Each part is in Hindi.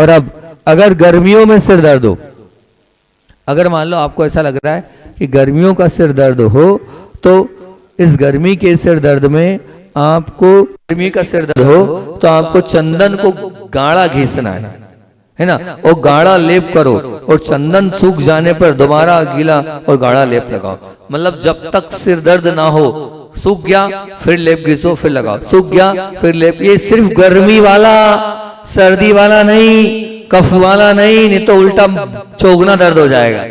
और अब अगर गर्मियों में सिर दर्द हो, अगर मान लो आपको ऐसा लग रहा है कि गर्मियों का सिर दर्द हो, तो इस गर्मी के सिर दर्द में आपको, गर्मी का सिर दर्द हो तो आपको चंदन को गाढ़ा घिसना है ना, और गाढ़ा लेप करो, और चंदन सूख जाने पर दोबारा गीला और गाढ़ा लेप लगाओ। मतलब जब तक सिर दर्द ना हो, सूख गया फिर लेप घिसो फिर लगाओ, सूख गया फिर लेप। ये सिर्फ गर्मी वाला, सर्दी वाला नहीं, कफ वाला नहीं तो उल्टा चौगना दर्द हो जाएगा।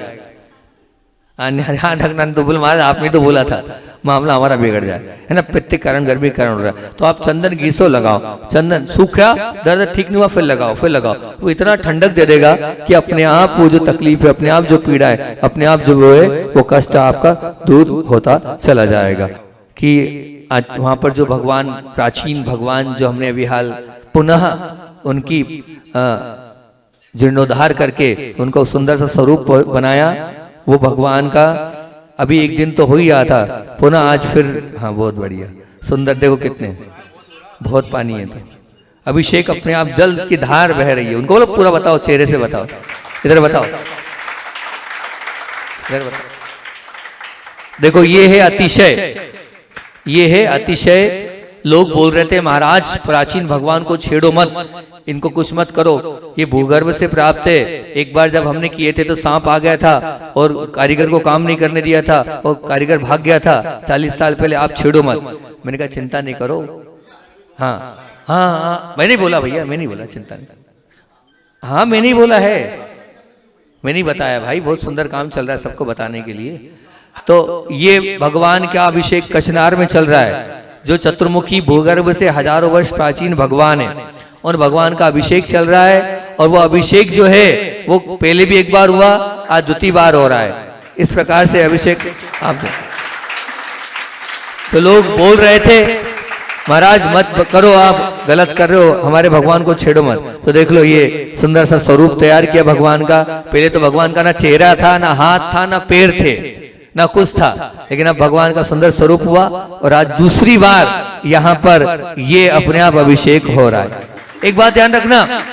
हाँ ढकना तो बोल महाराज आपने तो बोला था, मामला हमारा बिगड़ जाए, है ना, पित्त के कारण, गर्मी के कारण हो रहा है। तो आप चंदन घिसो, लगाओ, चंदन सूखा, दर्द ठीक नहीं हुआ फिर लगाओ, फिर लगाओ, वो इतना ठंडक दे देगा कि अपने आप वो जो तकलीफ है, अपने आप जो पीड़ा है, अपने आप जो वो है, वो कष्ट आपका दूर होता चला जाएगा। कि आज वहां पर जो भगवान, प्राचीन भगवान जो हमने अभी हाल पुनः उनकी जीर्णोद्धार करके उनको सुंदर सा स्वरूप बनाया, वो भगवान का अभी एक दिन तो हो ही रहा था, पुनः आज फिर, हाँ बहुत बढ़िया सुंदर, देखो कितने, बहुत पानी है, तो अभिषेक अपने आप जल की धार बह रही है। उनको बोलो पूरा बताओ, चेहरे से बताओ, इधर बताओ, इधर बताओ। देखो ये है अतिशय, ये है अतिशय। लोग बोल रहे थे महाराज प्राचीन भगवान को छेड़ो मत, इनको कुछ मत करो, ये भूगर्भ से प्राप्त है। एक बार जब हमने किए थे तो सांप आ गया था और कारीगर को काम नहीं करने दिया था और कारीगर भाग गया था 40 साल पहले, आप छेड़ो मत। मैंने कहा चिंता नहीं करो, हाँ हाँ हाँ, मैं नहीं बोला भैया, मैं नहीं बोला, चिंता नहीं, हाँ मैं नहीं बोला है, मैं नहीं बताया भाई, बहुत सुंदर काम चल रहा है सबको बताने के लिए। तो ये भगवान का अभिषेक कचनार में चल रहा है, जो चतुर्मुखी भूगर्भ से हजारों वर्ष प्राचीन भगवान है, और भगवान का अभिषेक चल रहा है। और वो अभिषेक जो है वो पहले भी एक बार हुआ, आज द्वितीय बार हो रहा है। इस प्रकार से अभिषेक आप, तो लोग बोल रहे थे महाराज मत करो, आप गलत कर रहे हो, हमारे भगवान को छेड़ो मत। तो देख लो ये सुंदर सा स्वरूप तैयार किया भगवान का। पहले तो भगवान का ना चेहरा था, ना हाथ था, ना पैर थे, ना कुछ था, लेकिन अब भगवान का सुंदर स्वरूप हुआ। और आज दूसरी बार यहाँ पर ये अपने आप अभिषेक हो रहा है। एक बात ध्यान रखना,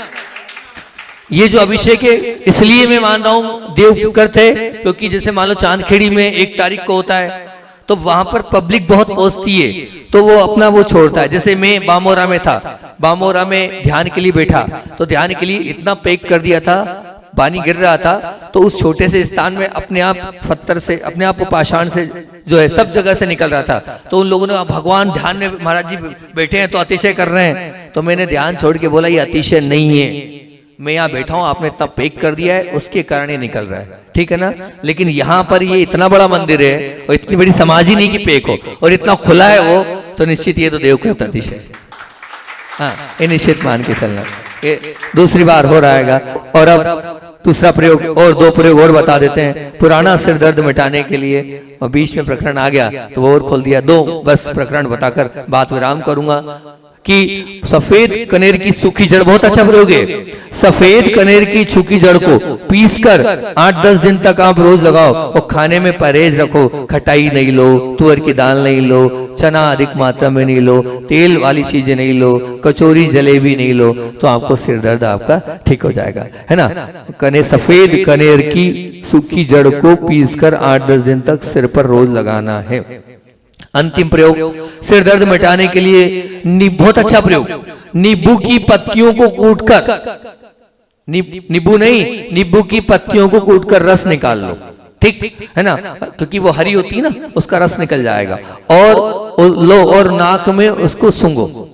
ये जो अभिषेक है इसलिए मैं मान रहा हूं देव करते, क्योंकि जैसे मान लो चांदखेड़ी में 1 तारीख को होता है, तो वहां पर पब्लिक बहुत पहुंचती है, तो वो अपना वो छोड़ता है। जैसे मैं बामोरा में था, बामोरा में ध्यान के लिए बैठा, तो ध्यान के लिए इतना पैक कर दिया था, पानी गिर रहा था, तो उस छोटे से स्थान में अपने आप पत्थर से, अपने आप को पाषाण से जो है सब जगह से निकल रहा था। तो उन लोगों ने भगवान ध्यान में महाराज जी बैठे हैं तो अतिशय कर रहे हैं, तो मैंने ध्यान छोड़ के बोला ये अतिशय नहीं है, मैं यहाँ बैठा हूँ, आपने इतना पैक कर दिया है, उसके कारण ये निकल रहा है, ठीक है ना। लेकिन यहाँ पर ये इतना बड़ा मंदिर है और इतनी बड़ी समाज ही नहीं की पैक हो, और इतना खुला है वो, तो निश्चित ये तो देव का अतिशय, हाँ ये निश्चित मान के चलना। ये दूसरी बार हो रहा है। और अब दूसरा प्रयोग और 2 प्रयोग और बता देते हैं पुराना सिर दर्द मिटाने के लिए, और बीच में प्रकरण आ गया तो वो और खोल दिया। 2 बस प्रकरण बताकर बात विराम करूंगा। कि सफेद कनेर की सूखी जड़, बहुत अच्छा प्रयोग है, सफेद कनेर की सूखी जड़ को पीसकर 8-10 दिन तक आप रोज लगाओ, और खाने में परहेज रखो, खटाई नहीं लो, तुअर की दाल नहीं लो, चना अधिक मात्रा में नहीं लो, तेल वाली चीजें नहीं लो, कचौरी जलेबी नहीं लो, तो आपको सिर दर्द आपका ठीक हो जाएगा, है ना। सफेद कनेर की सूखी जड़ को पीसकर 8-10 दिन तक सिर पर रोज लगाना है। अंतिम प्रयोग सिर दर्द मिटाने के लिए बहुत अच्छा प्रयोग, नींबू की पत्तियों को कूटकर, नींबू नहीं, नींबू की पत्तियों को कूटकर रस निकाल लो, ठीक है ना, क्योंकि वो हरी होती है ना, उसका रस निकल जाएगा। और लो और नाक में उसको सूंघो,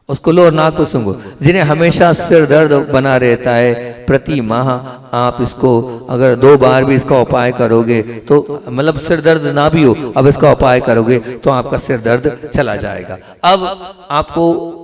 उसको लो और नाक को सूंघो। जिन्हें हमेशा सिर दर्द बना रहता है, प्रति माह आप इसको अगर 2 बार भी इसका उपाय करोगे, तो मतलब सिर दर्द ना भी हो, अब इसका उपाय करोगे तो आपका सिर दर्द चला जाएगा। अब आपको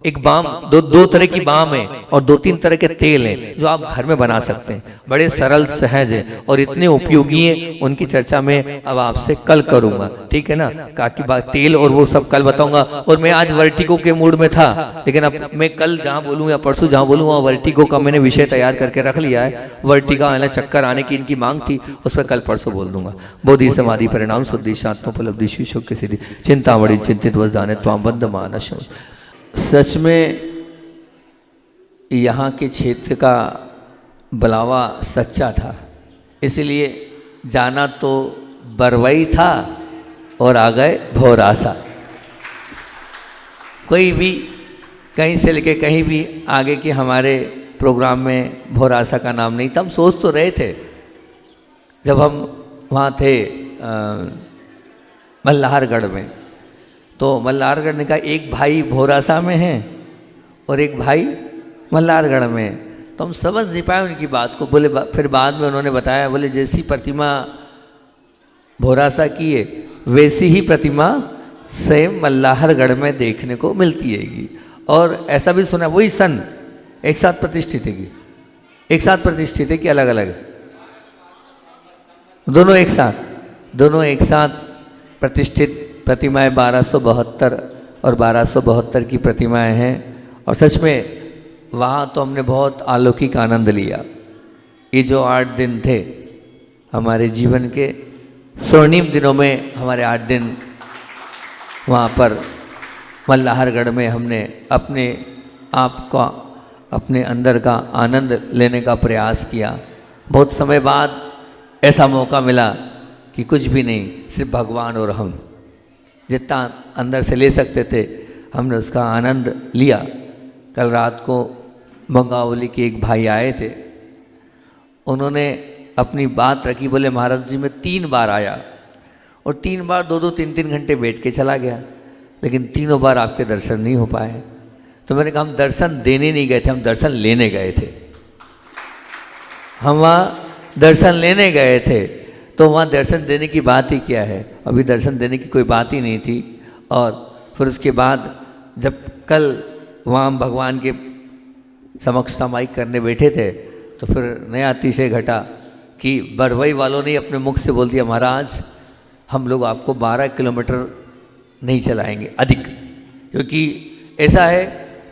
एक बाम, दो तरह की बाम है और 2-3 तरह के तेल हैं जो आप घर में बना सकते हैं, बड़े सरल सहज हैं और इतने उपयोगी हैं। उनकी चर्चा में अब आपसे कल करूंगा, ठीक है ना। काकी बात तेल और वो सब कल बताऊंगा। और मैं आज वर्टिगो के मूड में था, लेकिन अब मैं कल जहां बोलूं या परसों जहां बोलूं वहां वर्टिगो का मैंने विषय तैयार करके रख लिया है। वर्टिगा वाला चक्कर आने की इनकी मांग थी, उस पर कल परसों बोल दूंगा। बोधि समाधि परिणाम शुद्धि शांतोपलब्धि शिशु की सिद्धि चिंता बड़ी चिंतित वजदाने त्वाम बंद मानस। सच में यहाँ के क्षेत्र का बुलावा सच्चा था, इसलिए जाना तो बरवई था और आ गए भौरासा। कोई भी कहीं से लेके कहीं भी आगे के हमारे प्रोग्राम में भौरासा का नाम नहीं था। हम सोच तो रहे थे जब हम वहाँ थे मल्हारगढ़ में, तो मल्हारगढ़ ने कहा एक भाई भौरासा में है और एक भाई मल्हारगढ़ में। तो हम समझ नहीं पाए उनकी बात को। बोले फिर बाद में उन्होंने बताया, बोले जैसी प्रतिमा भौरासा की है वैसी ही प्रतिमा सेम मल्हारगढ़ में देखने को मिलती है। और ऐसा भी सुना वही सन एक साथ प्रतिष्ठित है कि एक साथ प्रतिष्ठित है कि अलग अलग? दोनों एक साथ प्रतिष्ठित प्रतिमाएं 1272 और 1272 की प्रतिमाएं हैं। और सच में वहाँ तो हमने बहुत अलौकिक आनंद लिया। ये जो 8 दिन थे हमारे जीवन के स्वर्णिम दिनों में, हमारे 8 दिन वहाँ पर मल्हारगढ़ में हमने अपने आप का, अपने अंदर का आनंद लेने का प्रयास किया। बहुत समय बाद ऐसा मौका मिला कि कुछ भी नहीं, सिर्फ भगवान और हम, जितना अंदर से ले सकते थे हमने उसका आनंद लिया। कल रात को मंगावली के एक भाई आए थे, उन्होंने अपनी बात रखी। बोले महाराज जी मैं 3 बार आया और 3 बार 2-2, 3-3 घंटे बैठ के चला गया, लेकिन तीनों बार आपके दर्शन नहीं हो पाए। तो मैंने कहा हम दर्शन देने नहीं गए थे, हम दर्शन लेने गए थे। हम वहाँ दर्शन लेने गए थे, तो वहाँ दर्शन देने की बात ही क्या है, अभी दर्शन देने की कोई बात ही नहीं थी। और फिर उसके बाद जब कल वहाँ हम भगवान के समक्ष सामायिक करने बैठे थे, तो फिर नया अतिशय घटा कि बरवई वालों ने अपने मुख से बोल दिया महाराज हम लोग आपको 12 किलोमीटर नहीं चलाएंगे अधिक, क्योंकि ऐसा है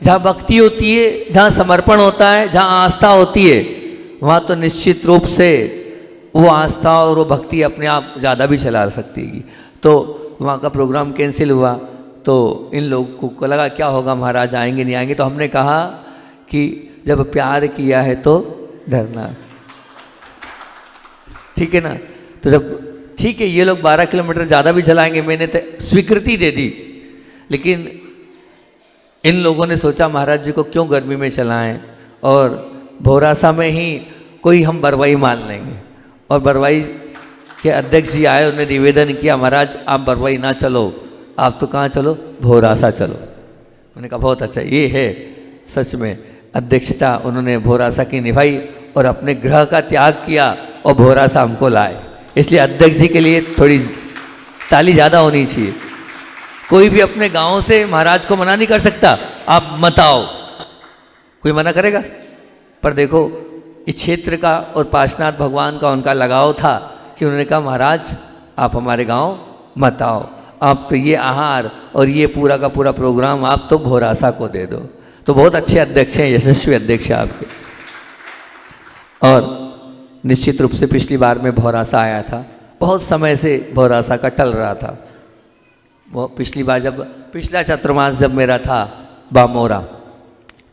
जहाँ भक्ति होती है, जहाँ समर्पण होता है, जहाँ आस्था होती है, वहाँ तो निश्चित रूप से वो आस्था और वो भक्ति अपने आप ज़्यादा भी चला सकती है। तो वहाँ का प्रोग्राम कैंसिल हुआ। तो इन लोगों को लगा क्या होगा, महाराज आएंगे नहीं आएंगे। तो हमने कहा कि जब प्यार किया है तो डरना, ठीक है ना। तो जब ठीक है ये लोग 12 किलोमीटर ज़्यादा भी चलाएंगे, मैंने तो स्वीकृति दे दी, लेकिन इन लोगों ने सोचा महाराज जी को क्यों गर्मी में चलाएं, और भौरासा में ही कोई हम बरवाई मान लेंगे। और बरवाई के अध्यक्ष जी आए, उन्होंने निवेदन किया महाराज आप बरवाई ना चलो, आप तो कहाँ चलो, भौरासा चलो। मैंने कहा बहुत अच्छा, ये है सच में अध्यक्षता उन्होंने भौरासा की निभाई और अपने ग्रह का त्याग किया और भौरासा हमको लाए। इसलिए अध्यक्ष जी के लिए थोड़ी ताली ज़्यादा होनी चाहिए। कोई भी अपने गांव से महाराज को मना नहीं कर सकता, आप मत आओ, कोई मना करेगा? पर देखो इस क्षेत्र का और पार्श्वनाथ भगवान का उनका लगाव था कि उन्होंने कहा महाराज आप हमारे गांव मत आओ, आप तो ये आहार और ये पूरा का पूरा प्रोग्राम आप तो भौरासा को दे दो। तो बहुत अच्छे अध्यक्ष हैं, यशस्वी अध्यक्ष हैं आपके। और निश्चित रूप से पिछली बार में भौरासा आया था, बहुत समय से भौरासा का टल रहा था। वो पिछली बार जब पिछला चतुर्मास जब मेरा था बामोरा,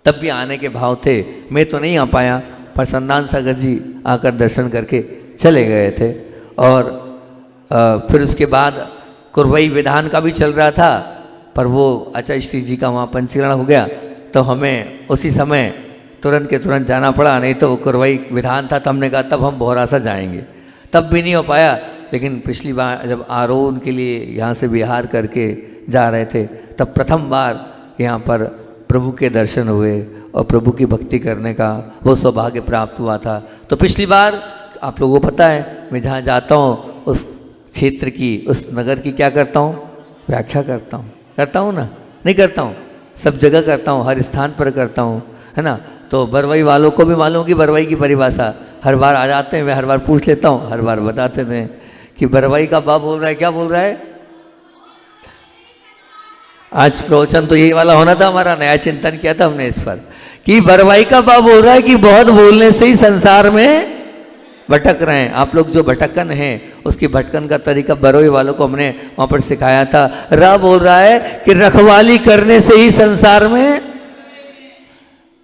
तब भी आने के भाव थे, मैं तो नहीं आ पाया, पर संदान सागर जी आकर दर्शन करके चले गए थे। और फिर उसके बाद कुरवई विधान का भी चल रहा था, पर वो आचार्य श्री जी का वहाँ पंचीकरण हो गया, तो हमें उसी समय तुरंत के तुरंत जाना पड़ा, नहीं तो वो कुरवई विधान था। तो हमने कहा तब हम भौरासा जाएंगे, तब भी नहीं हो पाया। लेकिन पिछली बार जब आरोन के लिए यहाँ से बिहार करके जा रहे थे, तब प्रथम बार यहाँ पर प्रभु के दर्शन हुए और प्रभु की भक्ति करने का वो सौभाग्य प्राप्त हुआ था। तो पिछली बार आप लोगों को पता है, मैं जहाँ जाता हूँ उस क्षेत्र की, उस नगर की क्या करता हूँ, व्याख्या करता हूँ ना, नहीं करता हूँ, सब जगह करता हूँ, हर स्थान पर करता हूँ, है ना। तो बरवई वालों को भी मालूम कि बरवई की परिभाषा हर बार आ जाते हैं, मैं हर बार पूछ लेता हूँ, हर बार बताते थे कि बरवई का बा बोल रहा है, क्या बोल रहा है। आज प्रवचन तो यही वाला होना था, हमारा नया चिंतन किया था हमने इस पर कि बरवई का बा बोल रहा है कि बहुत बोलने से ही संसार में भटक रहे हैं आप लोग। जो भटकन है उसकी भटकन का तरीका बरवई वालों को हमने वहाँ पर सिखाया था। रा बोल रहा है कि रखवाली करने से ही संसार में,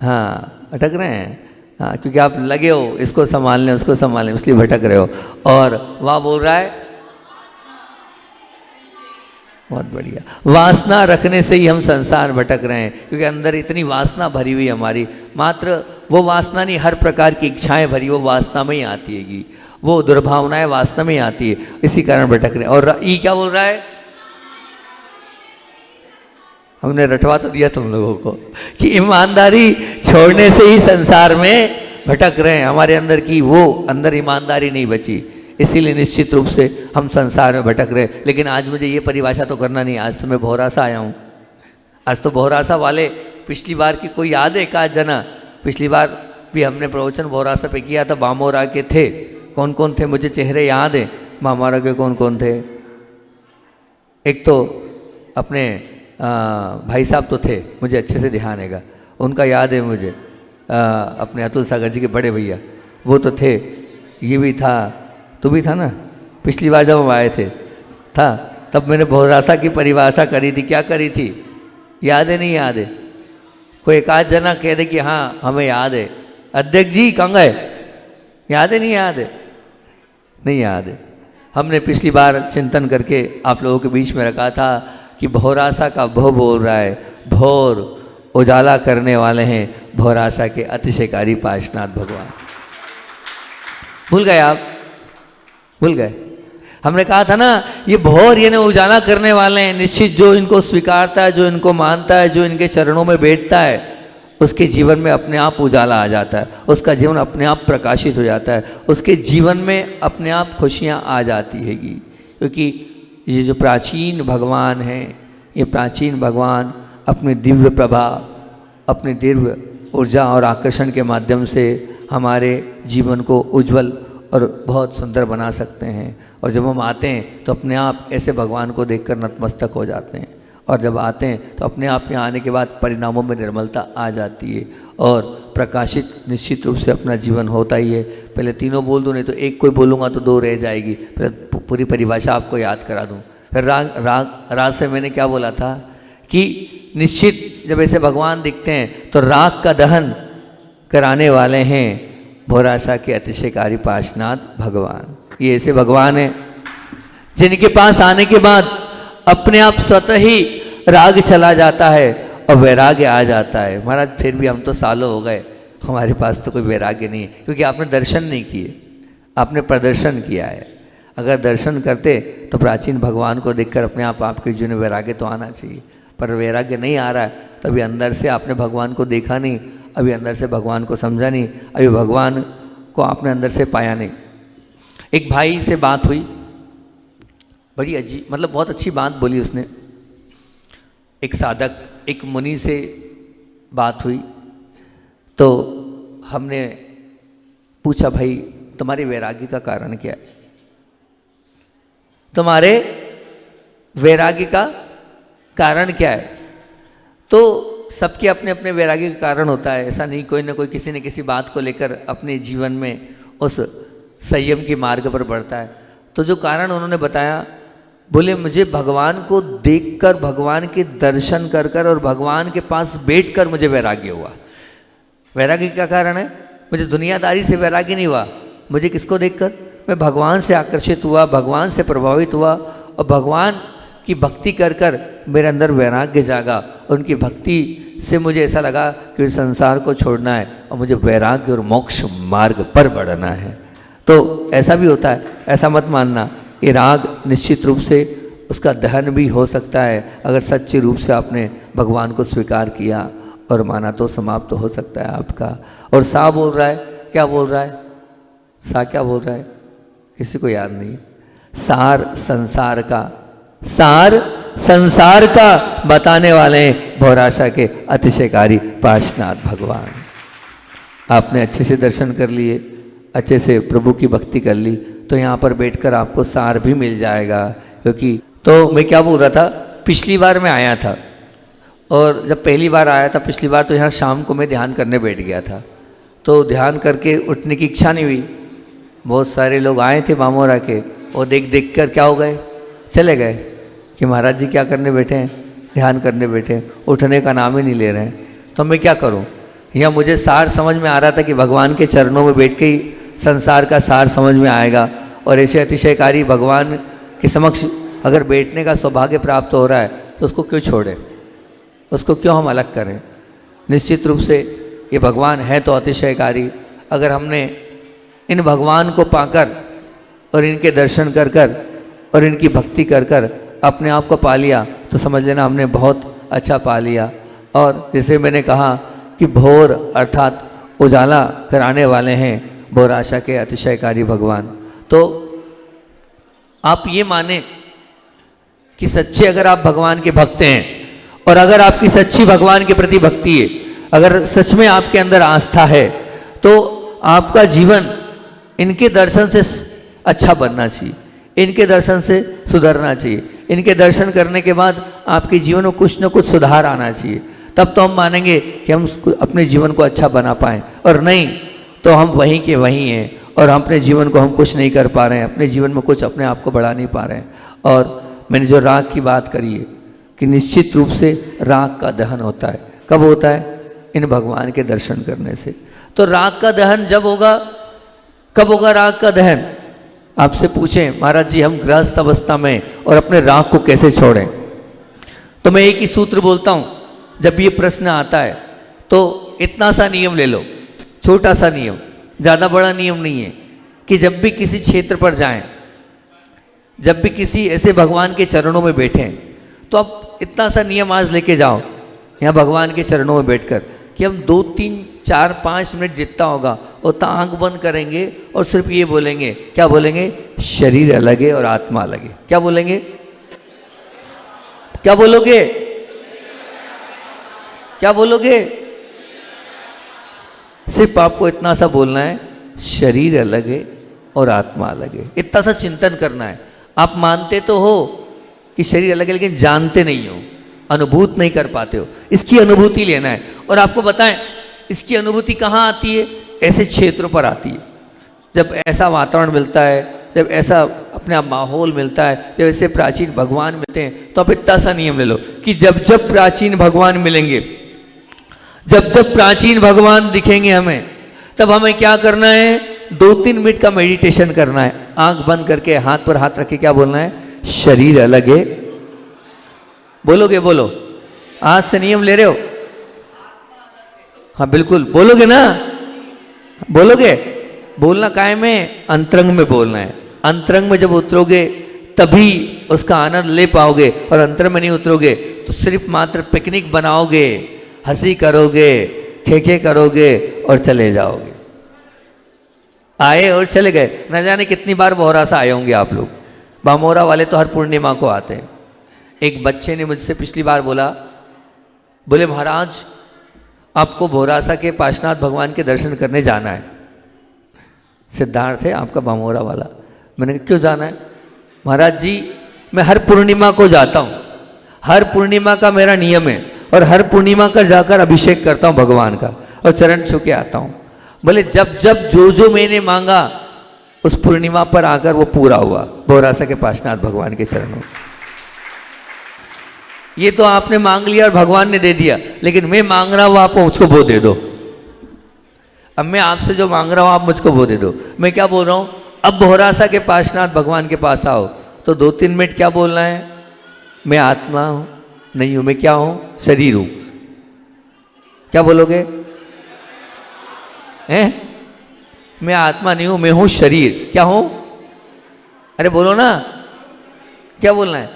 हाँ, भटक रहे हैं। हाँ, क्योंकि आप लगे हो इसको संभालने उसको संभालने, इसलिए भटक रहे हो। और वह बोल रहा है बहुत बढ़िया, वासना रखने से ही हम संसार भटक रहे हैं, क्योंकि अंदर इतनी वासना भरी हुई हमारी। मात्र वो वासना नहीं, हर प्रकार की इच्छाएं भरी वो वासना में ही आती हैगी, वो दुर्भावनाएं वासना में ही आती है, इसी कारण भटक रहे हैं। और ई क्या बोल रहा है, हमने रटवा तो दिया तुम लोगों को कि ईमानदारी छोड़ने से ही संसार में भटक रहे हैं, हमारे अंदर की वो अंदर ईमानदारी नहीं बची, इसीलिए निश्चित रूप से हम संसार में भटक रहे हैं। लेकिन आज मुझे ये परिभाषा तो करना नहीं, आज तो मैं भौरासा आया हूँ। आज तो भौरासा वाले, पिछली बार की कोई याद है एक आध जना, पिछली बार भी हमने प्रवचन भौरासा पे किया था, बामोरा के थे। कौन कौन थे मुझे चेहरे याद है, बामोरा के कौन कौन थे? एक तो अपने भाई साहब तो थे, मुझे अच्छे से ध्यान हैगा, उनका याद है मुझे, अपने अतुल सागर जी के बड़े भैया वो तो थे। ये भी था, तू भी था ना पिछली बार जब हम आए थे, था तब मैंने भौरासा की परिभाषा करी थी। क्या करी थी याद है, नहीं याद है? कोई एक आध जना कह दे कि हाँ हमें याद है। अध्यक्ष जी कहाँ गए, याद है नहीं याद है? नहीं याद है। हमने पिछली बार चिंतन करके आप लोगों के बीच में रखा था कि भौरासा का भौ बोल रहा है, भौर उजाला करने वाले हैं भौरासा के अतिशयकारी पाशनाथ भगवान। भूल गए आप, भूल गए? हमने कहा था ना ये भौर ये उजाला करने वाले हैं, निश्चित जो इनको स्वीकारता है, जो इनको मानता है, जो इनके चरणों में बैठता है, उसके जीवन में अपने आप उजाला आ जाता है, उसका जीवन अपने आप प्रकाशित हो जाता है, उसके जीवन में अपने आप खुशियाँ आ जाती हैगी। क्योंकि ये जो प्राचीन भगवान हैं, ये प्राचीन भगवान अपने दिव्य प्रभा, अपने दिव्य ऊर्जा और आकर्षण के माध्यम से हमारे जीवन को उज्जवल और बहुत सुंदर बना सकते हैं। और जब हम आते हैं तो अपने आप ऐसे भगवान को देखकर नतमस्तक हो जाते हैं, और जब आते हैं तो अपने आप यहाँ आने के बाद परिणामों में निर्मलता आ जाती है और प्रकाशित निश्चित रूप से अपना जीवन होता ही है। पहले तीनों बोल दूँ, नहीं तो एक कोई बोलूँगा तो दो रह जाएगी। पहले पूरी परिभाषा आपको याद करा दूँ। फिर राग से मैंने क्या बोला था कि निश्चित जब ऐसे भगवान दिखते हैं तो राग का दहन कराने वाले हैं भौरासा के अतिशयकारी पाशनाथ भगवान। ये ऐसे भगवान हैं जिनके पास आने के बाद अपने आप स्वतः ही राग चला जाता है और वैराग्य आ जाता है। महाराज फिर भी हम तो सालों हो गए, हमारे पास तो कोई वैराग्य नहीं है, क्योंकि आपने दर्शन नहीं किए, आपने प्रदर्शन किया है। अगर दर्शन करते तो प्राचीन भगवान को देखकर अपने आप आपके जीवन में वैराग्य तो आना चाहिए, पर वैराग्य नहीं आ रहा है तो अभी अंदर से आपने भगवान को देखा नहीं, अभी अंदर से भगवान को समझा नहीं, अभी भगवान को आपने अंदर से पाया नहीं। एक भाई से बात हुई, बड़ी अजीब, मतलब बहुत अच्छी बात बोली उसने। एक साधक, एक मुनि से बात हुई तो हमने पूछा, भाई तुम्हारे वैराग्य का कारण क्या है? तुम्हारे वैराग्य का कारण क्या है? तो सबके अपने अपने वैराग्य का कारण होता है, ऐसा नहीं, कोई ना कोई किसी न किसी बात को लेकर अपने जीवन में उस संयम के मार्ग पर बढ़ता है। तो जो कारण उन्होंने बताया, बोले मुझे भगवान को देखकर, भगवान के दर्शन कर कर और भगवान के पास बैठकर मुझे वैराग्य हुआ। वैराग्य क्या कारण है? मुझे दुनियादारी से वैराग्य नहीं हुआ, मुझे किसको देखकर? मैं भगवान से आकर्षित हुआ, भगवान से प्रभावित हुआ और भगवान की भक्ति कर कर मेरे अंदर वैराग्य जागा। उनकी भक्ति से मुझे ऐसा लगा कि संसार को छोड़ना है और मुझे वैराग्य और मोक्ष मार्ग पर बढ़ना है। तो ऐसा भी होता है, ऐसा मत मानना। ये राग निश्चित रूप से उसका दहन भी हो सकता है, अगर सच्चे रूप से आपने भगवान को स्वीकार किया और माना तो समाप्त हो सकता है आपका। और सा बोल रहा है, क्या बोल रहा है? सा क्या बोल रहा है? किसी को याद नहीं। सार संसार का, सार संसार का बताने वाले हैं भौरासा के अतिशयकारी पाशनाथ भगवान। आपने अच्छे से दर्शन कर लिए, अच्छे से प्रभु की भक्ति कर ली, तो यहाँ पर बैठकर आपको सार भी मिल जाएगा। क्योंकि तो मैं क्या बोल रहा था, पिछली बार मैं आया था और जब पहली बार आया था पिछली बार, तो यहाँ शाम को मैं ध्यान करने बैठ गया था। तो ध्यान करके उठने की इच्छा नहीं हुई। बहुत सारे लोग आए थे बामोरा के, और देख देख कर क्या हो गए, चले गए कि महाराज जी क्या करने बैठे हैं, ध्यान करने बैठे हैं, उठने का नाम ही नहीं ले रहे हैं। तो मैं क्या करूं? या मुझे सार समझ में आ रहा था कि भगवान के चरणों में बैठ के ही संसार का सार समझ में आएगा, और ऐसे अतिशयकारी भगवान के समक्ष अगर बैठने का सौभाग्य प्राप्त हो रहा है तो उसको क्यों छोड़ें, उसको क्यों हम अलग करें। निश्चित रूप से ये भगवान है तो अतिशयकारी। अगर हमने इन भगवान को पाकर और इनके दर्शन कर कर और इनकी भक्ति कर कर अपने आप को पा लिया तो समझ लेना हमने बहुत अच्छा पा लिया। और जैसे मैंने कहा कि भोर अर्थात उजाला कराने वाले हैं भोर आशा के अतिशयकारी भगवान। तो आप ये माने कि सच्चे अगर आप भगवान के भक्त हैं और अगर आपकी सच्ची भगवान के प्रति भक्ति है, अगर सच में आपके अंदर आस्था है, तो आपका जीवन इनके दर्शन से अच्छा बनना चाहिए, इनके दर्शन से सुधरना चाहिए। इनके दर्शन करने के बाद आपके जीवन में कुछ न कुछ सुधार आना चाहिए, तब तो हम मानेंगे कि हम अपने जीवन को अच्छा बना पाएँ। और नहीं तो हम वहीं के वहीं हैं और हम अपने जीवन को हम कुछ नहीं कर पा रहे हैं, अपने जीवन में कुछ अपने आप को बढ़ा नहीं पा रहे हैं। और मैंने जो राग की बात करी है कि निश्चित रूप से राग का दहन होता है। कब होता है? इन भगवान के दर्शन करने से। तो राग का दहन जब होगा, कब होगा राग का दहन? आपसे पूछें महाराज जी हम गृहस्थ अवस्था में और अपने राग को कैसे छोड़ें, तो मैं एक ही सूत्र बोलता हूं। जब ये प्रश्न आता है तो इतना सा नियम ले लो, छोटा सा नियम, ज़्यादा बड़ा नियम नहीं है, कि जब भी किसी क्षेत्र पर जाएं, जब भी किसी ऐसे भगवान के चरणों में बैठें, तो आप इतना सा नियम आज लेके जाओ यहाँ भगवान के चरणों में बैठकर कि हम 2, 3, 4, 5 मिनट जितना होगा उतना आंख बंद करेंगे और सिर्फ ये बोलेंगे। क्या बोलेंगे? शरीर अलग है और आत्मा अलग है। क्या बोलेंगे? क्या बोलोगे? क्या बोलोगे? सिर्फ आपको इतना सा बोलना है, शरीर अलग है और आत्मा अलग है। इतना सा चिंतन करना है। आप मानते तो हो कि शरीर अलग है, लेकिन जानते नहीं हो, अनुभूत नहीं कर पाते हो। इसकी अनुभूति लेना है। और आपको बताएं इसकी अनुभूति कहाँ आती है? ऐसे क्षेत्रों पर आती है। जब ऐसा वातावरण मिलता है, जब ऐसा अपने आप माहौल मिलता है, जब ऐसे प्राचीन भगवान मिलते हैं, तो आप इतना सा नियम ले लो कि जब जब प्राचीन भगवान मिलेंगे, जब जब प्राचीन भगवान दिखेंगे हमें, तब हमें क्या करना है? 2-3 मिनट का मेडिटेशन करना है। आंख बंद करके हाथ पर हाथ रख के क्या बोलना है? शरीर अलग है। बोलोगे? बोलो, आज से नियम ले रहे हो? हाँ बिल्कुल बोलोगे ना? बोलोगे? बोलना कायम है, अंतरंग में बोलना है। अंतरंग में जब उतरोगे तभी उसका आनंद ले पाओगे, और अंतर में नहीं उतरोगे तो सिर्फ मात्र पिकनिक बनाओगे, हंसी करोगे, खेखे करोगे और चले जाओगे। आए और चले गए। न जाने कितनी बार भौरासा आए होंगे आप लोग। बामोरा वाले तो हर पूर्णिमा को आते हैं। एक बच्चे ने मुझसे पिछली बार बोला, बोले महाराज आपको भौरासा के पाशनाथ भगवान के दर्शन करने जाना है। सिद्धार्थ है आपका बामोरा वाला। मैंने कहा क्यों जाना है? महाराज जी मैं हर पूर्णिमा को जाता हूँ, हर पूर्णिमा का मेरा नियम है, और हर पूर्णिमा कर जाकर अभिषेक करता हूँ भगवान का और चरण छू के आता हूँ। बोले जब जब जो जो मैंने मांगा उस पूर्णिमा पर आकर वो पूरा हुआ भौरासा के पाशनाथ भगवान के चरणों। ये तो आपने मांग लिया और भगवान ने दे दिया, लेकिन मैं मांग रहा हूं आप मुझको वो दे दो। अब मैं आपसे जो मांग रहा हूं आप मुझको वो दे दो। मैं क्या बोल रहा हूं? अब भौरासा के पाशनाथ भगवान के पास आओ तो 2-3 मिनट क्या बोलना है? मैं आत्मा हूं नहीं हूं, मैं क्या हूं? शरीर हूं। क्या बोलोगे? हैं? मैं आत्मा नहीं हूं, मैं हूं शरीर। क्या हूं? अरे बोलो ना, क्या बोलना है?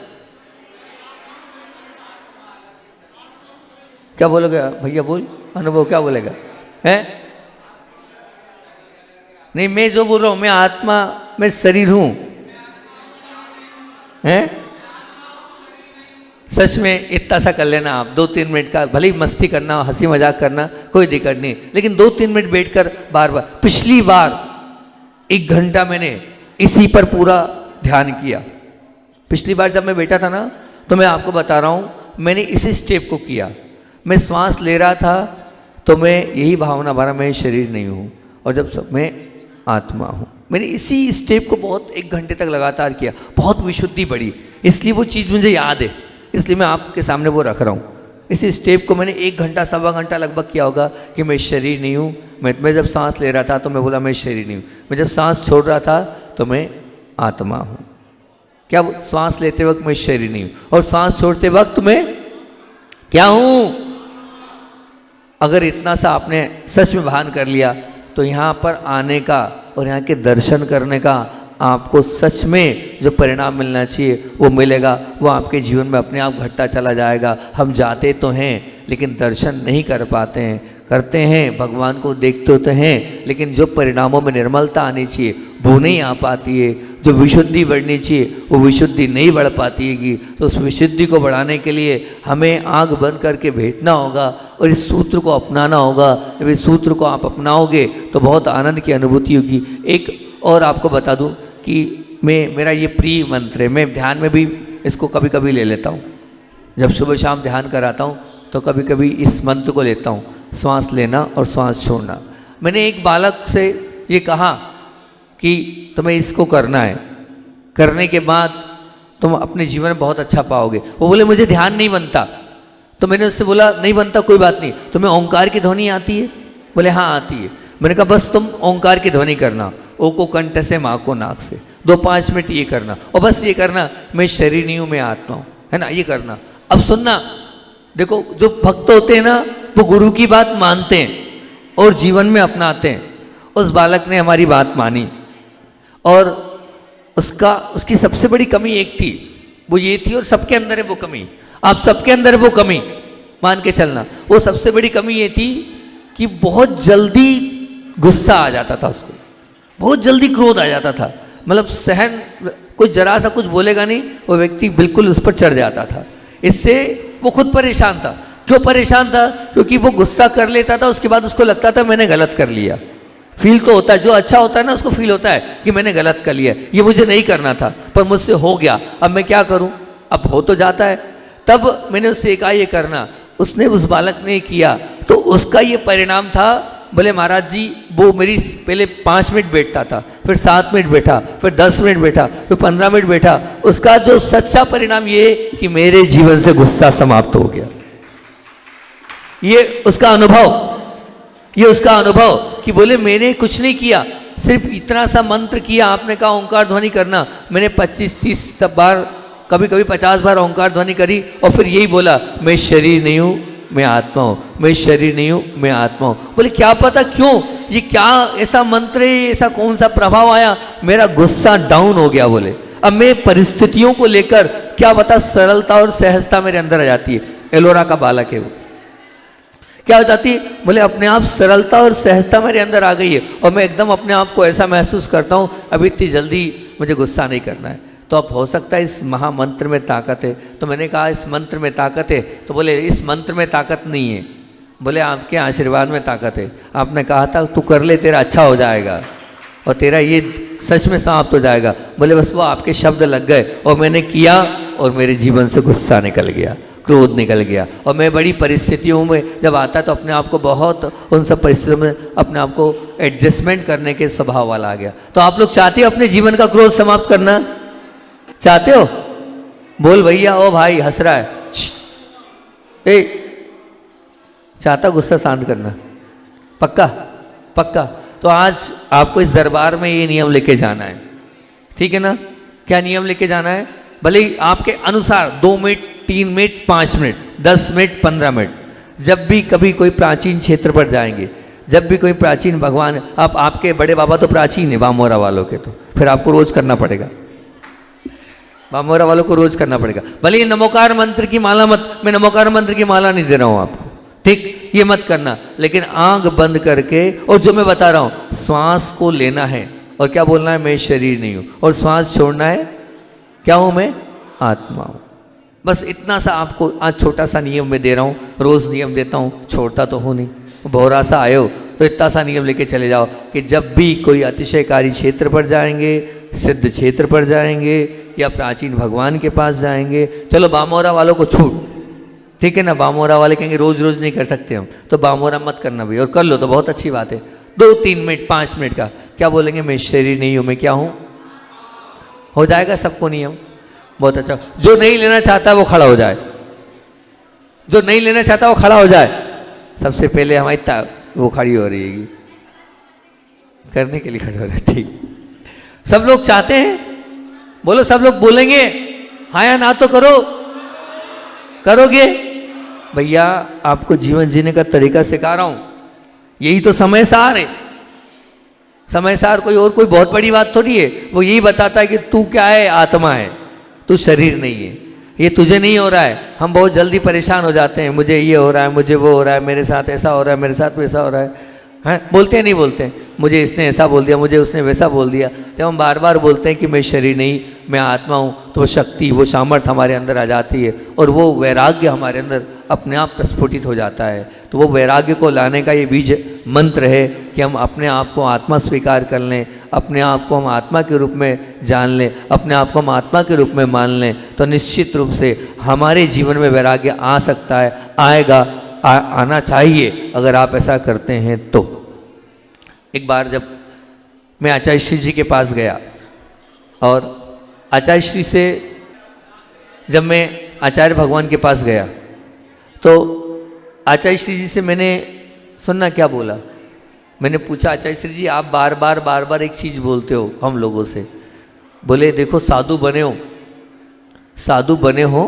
क्या बोलोगे भैया? बोल अनुभव, क्या बोलेगा? है नहीं, मैं जो बोल रहा हूं मैं आत्मा, मैं शरीर हूं। हैं? सच में इतना सा कर लेना आप 2-3 मिनट का, भले ही मस्ती करना, हंसी मजाक करना, कोई दिक्कत नहीं, लेकिन 2-3 मिनट बैठकर बार बार। पिछली बार 1 घंटा मैंने इसी पर पूरा ध्यान किया। पिछली बार जब मैं बैठा था ना, तो मैं आपको बता रहा हूं मैंने इसी स्टेप को किया। मैं श्वास ले रहा था तो मैं यही भावना भरा मैं शरीर नहीं हूं, और जब सब मैं आत्मा हूं। मैंने इसी स्टेप को बहुत 1 घंटे तक लगातार किया, बहुत विशुद्धि बढ़ी। इसलिए वो चीज़ मुझे याद है, इसलिए मैं आपके सामने वो रख रहा हूँ। इसी स्टेप को मैंने 1 घंटा सवा घंटा लगभग किया होगा कि मैं शरीर नहीं हूँ। मैं जब सांस ले रहा था तो मैं बोला मैं शरीर नहीं हूँ, मैं जब सांस छोड़ रहा था तो मैं आत्मा हूँ। क्या श्वास लेते वक्त मैं शरीर नहीं हूँ और श्वास छोड़ते वक्त मैं क्या हूँ? अगर इतना सा आपने सच में भान कर लिया तो यहाँ पर आने का और यहाँ के दर्शन करने का आपको सच में जो परिणाम मिलना चाहिए वो मिलेगा। वो आपके जीवन में अपने आप घटता चला जाएगा। हम जाते तो हैं लेकिन दर्शन नहीं कर पाते हैं, करते हैं भगवान को देखते होते हैं, लेकिन जो परिणामों में निर्मलता आनी चाहिए वो नहीं आ पाती है। जो विशुद्धि बढ़नी चाहिए वो विशुद्धि नहीं बढ़ पाती है। तो उस विशुद्धि को बढ़ाने के लिए हमें आँख बंद करके बैठना होगा और इस सूत्र को अपनाना होगा। जब इस सूत्र को आप अपनाओगे तो बहुत आनंद की अनुभूति होगी। एक और आपको बता दूं कि मेरा ये प्रिय मंत्र है, मैं ध्यान में भी इसको कभी कभी ले लेता हूँ। जब सुबह शाम ध्यान कराता हूँ तो कभी कभी इस मंत्र को लेता हूँ, श्वास लेना और श्वास छोड़ना। मैंने एक बालक से ये कहा कि तुम्हें इसको करना है, करने के बाद तुम अपने जीवन में बहुत अच्छा पाओगे। वो बोले मुझे ध्यान नहीं बनता। तो मैंने उससे बोला नहीं बनता कोई बात नहीं, तुम्हें ओंकार की ध्वनि आती है? बोले हाँ आती है। मैंने कहा बस तुम ओंकार की ध्वनि करना, ओ को कंठ से, माँ को नाक से, 2-5 मिनट ये करना और बस ये करना मैं शरीर नहीं हूँ मैं आत्मा हूँ, है ना, ये करना। अब सुनना, देखो जो भक्त होते हैं ना वो गुरु की बात मानते हैं और जीवन में अपनाते हैं। उस बालक ने हमारी बात मानी और उसकी सबसे बड़ी कमी एक थी, वो ये थी, और सबके अंदर है वो कमी, आप सबके अंदर है वो कमी, मान के चलना। वो सबसे बड़ी कमी ये थी कि बहुत जल्दी गुस्सा आ जाता था उसको, बहुत जल्दी क्रोध आ जाता था। मतलब सहन, कोई जरा सा कुछ बोलेगा नहीं वो व्यक्ति बिल्कुल उस पर चढ़ जाता था। इससे वो खुद परेशान था। क्यों परेशान था? क्योंकि वो गुस्सा कर लेता था, उसके बाद उसको लगता था मैंने गलत कर लिया। फील तो होता है, जो अच्छा होता है ना उसको फील होता है कि मैंने गलत कर लिया, ये मुझे नहीं करना था पर मुझसे हो गया, अब मैं क्या करूं, अब हो तो जाता है। तब मैंने उससे कहा ये करना, उसने, उस बालक ने किया तो उसका ये परिणाम था। बोले महाराज जी वो मेरी पहले 5 मिनट बैठता था, फिर 7 मिनट बैठा, फिर 10 मिनट बैठा, फिर 15 मिनट बैठा। उसका जो सच्चा परिणाम ये कि मेरे जीवन से गुस्सा समाप्त हो गया। ये उसका अनुभव कि बोले मैंने कुछ नहीं किया, सिर्फ इतना सा मंत्र किया। आपने कहा ओंकार ध्वनि करना, मैंने 25-30 बार, कभी कभी 50 बार ओंकार ध्वनि करी और फिर यही बोला मैं शरीर नहीं हूँ मैं आत्मा हूँ, मैं शरीर नहीं हूँ मैं आत्मा हूँ। बोले क्या पता क्यों, ये क्या ऐसा मंत्र है, ऐसा कौन सा प्रभाव आया, मेरा गुस्सा डाउन हो गया। बोले अब मैं परिस्थितियों को लेकर क्या पता सरलता और सहजता मेरे अंदर आ जाती है। एलोरा का बालक है वो, क्या हो जाती है? बोले अपने आप सरलता और सहजता मेरे अंदर आ गई है और मैं एकदम अपने आप को ऐसा महसूस करता हूँ अभी इतनी जल्दी मुझे गुस्सा नहीं करना है। तो अब हो सकता है इस महामंत्र में ताकत है। तो मैंने कहा इस मंत्र में ताकत है? तो बोले इस मंत्र में ताकत नहीं है, बोले आपके आशीर्वाद में ताकत है। आपने कहा था तू कर ले तेरा अच्छा हो जाएगा और तेरा ये सच में समाप्त हो जाएगा। बोले बस वो आपके शब्द लग गए और मैंने किया और मेरे जीवन से गुस्सा निकल गया, क्रोध निकल गया। और मैं बड़ी परिस्थितियों में जब आता तो अपने आप को बहुत, उन सब परिस्थितियों में अपने आप को एडजस्टमेंट करने के स्वभाव वाला आ गया। तो आप लोग चाहते हो अपने जीवन का क्रोध समाप्त करना? चाहते हो? बोल भैया, ओ भाई हंस रहा है, ए चाहता गुस्सा शांत करना? पक्का? पक्का। तो आज आपको इस दरबार में ये नियम लेके जाना है, ठीक है ना? क्या नियम लेके जाना है? भले ही आपके अनुसार 2 minute, 3 minute, 5 minute, 10 minute, 15 minute, जब भी कभी कोई प्राचीन क्षेत्र पर जाएंगे, जब भी कोई प्राचीन भगवान, आपके बड़े बाबा तो प्राचीन है बामोरा वालों के, तो फिर आपको रोज करना पड़ेगा, बामोरा वालों को रोज करना पड़ेगा। भले ही नमोकार मंत्र की माला मत, मैं नमोकार मंत्र की माला नहीं दे रहा हूं आपको, ठीक, ये मत करना, लेकिन आंख बंद करके, और जो मैं बता रहा हूं श्वास को लेना है और क्या बोलना है, मैं शरीर नहीं हूं, और श्वास छोड़ना है, क्या हूं मैं, आत्मा हूं। बस इतना सा आपको आज छोटा सा नियम मैं दे रहा हूं, रोज नियम देता हूं, छोड़ता तो हूं नहीं, भौरा सा आए हो तो इतना सा नियम लेके चले जाओ कि जब भी कोई अतिशयकारी क्षेत्र पर जाएंगे, सिद्ध क्षेत्र पर जाएंगे या प्राचीन भगवान के पास जाएंगे, चलो बामोरा वालों को छूट, ठीक है ना, बामोरा वाले कहेंगे रोज रोज नहीं कर सकते हम, तो बामोरा मत करना भाई, और कर लो तो बहुत अच्छी बात है। 2-3 मिनट, 5 मिनट का क्या बोलेंगे, मैं शरीर नहीं हूं, मैं क्या हूं, हो जाएगा सबको नियम, बहुत अच्छा। जो नहीं लेना चाहता वो खड़ा हो जाए, जो नहीं लेना चाहता वो खड़ा हो जाए। सबसे पहले हमारी वो खड़ी हो रही है, करने के लिए खड़े हो रहे हैं। ठीक, सब लोग चाहते हैं, बोलो सब लोग बोलेंगे हाँ या ना तो करो, करोगे? भैया आपको जीवन जीने का तरीका सिखा रहा हूं, यही तो समय सार है। समय सार कोई और कोई बहुत बड़ी बात थोड़ी है, वो यही बताता है कि तू क्या है, आत्मा है, तू शरीर नहीं है। ये तुझे नहीं हो रहा है। हम बहुत जल्दी परेशान हो जाते हैं, मुझे ये हो रहा है, मुझे वो हो रहा है, मेरे साथ ऐसा हो रहा है, मेरे साथ वैसा हो रहा है। हैं, बोलते हैं नहीं बोलते, मुझे इसने ऐसा बोल दिया, मुझे उसने वैसा बोल दिया। जब हम बार बार बोलते हैं कि मैं शरीर नहीं, मैं आत्मा हूँ, तो वो शक्ति, वो सामर्थ्य हमारे अंदर आ जाती है और वो वैराग्य हमारे अंदर अपने आप प्रस्फुटित हो जाता है। तो वो वैराग्य को लाने का ये बीज मंत्र है कि हम अपने आप को आत्मा स्वीकार कर लें, अपने आप को हम आत्मा के रूप में जान लें, अपने आप को हम आत्मा के रूप में मान लें, तो निश्चित रूप से हमारे जीवन में वैराग्य आ सकता है, आएगा, आना चाहिए अगर आप ऐसा करते हैं तो। एक बार जब मैं आचार्य श्री जी के पास गया और आचार्य श्री से जब मैं आचार्य भगवान के पास गया तो आचार्य श्री जी से मैंने सुनना क्या बोला, मैंने पूछा आचार्य श्री जी आप बार बार एक चीज़ बोलते हो हम लोगों से। बोले देखो साधु बने हो, साधु बने हो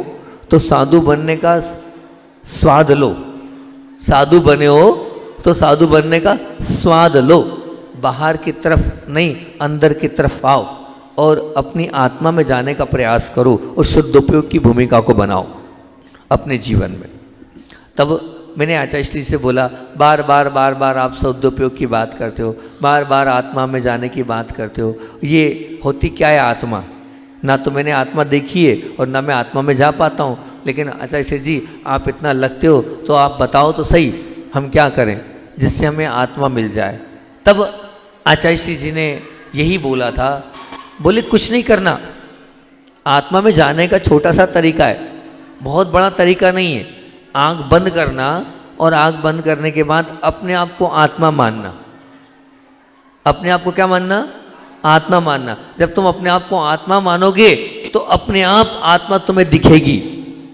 तो साधु बनने का स्वाद लो, साधु बने हो तो साधु बनने का स्वाद लो, बाहर की तरफ नहीं अंदर की तरफ आओ और अपनी आत्मा में जाने का प्रयास करो और शुद्धोपयोग की भूमिका को बनाओ अपने जीवन में। तब मैंने आचार्य श्री से बोला बार बार आप शुद्धोपयोग की बात करते हो, बार बार आत्मा में जाने की बात करते हो, ये होती क्या है आत्मा? ना तो मैंने आत्मा देखी है और ना मैं आत्मा में जा पाता हूँ, लेकिन आचार्य श्री जी आप इतना लगते हो तो आप बताओ तो सही हम क्या करें जिससे हमें आत्मा मिल जाए। तब आचार्य श्री जी ने यही बोला था, बोले कुछ नहीं करना, आत्मा में जाने का छोटा सा तरीका है, बहुत बड़ा तरीका नहीं है। आंख बंद करना और आंख बंद करने के बाद अपने आप को आत्मा मानना। अपने आप को क्या मानना? आत्मा मानना। जब तुम अपने आप को आत्मा मानोगे तो अपने आप आत्मा तुम्हें दिखेगी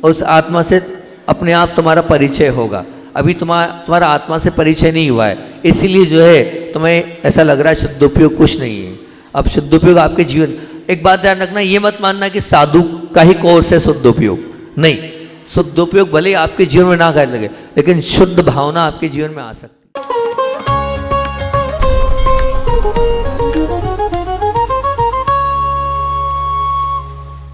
और उस आत्मा से अपने आप तुम्हारा परिचय होगा। अभी तुम्हारा आत्मा से परिचय नहीं हुआ है, इसीलिए जो है तुम्हें ऐसा लग रहा है शुद्धोपयोग कुछ नहीं है। अब शुद्धोपयोग आपके जीवन, एक बात ध्यान रखना, ये मत मानना कि साधु का ही कोर्स है शुद्धोपयोग, नहीं। शुद्धोपयोग भले आपके जीवन में ना कर लगे, लेकिन शुद्ध भावना आपके जीवन में आ सकती है।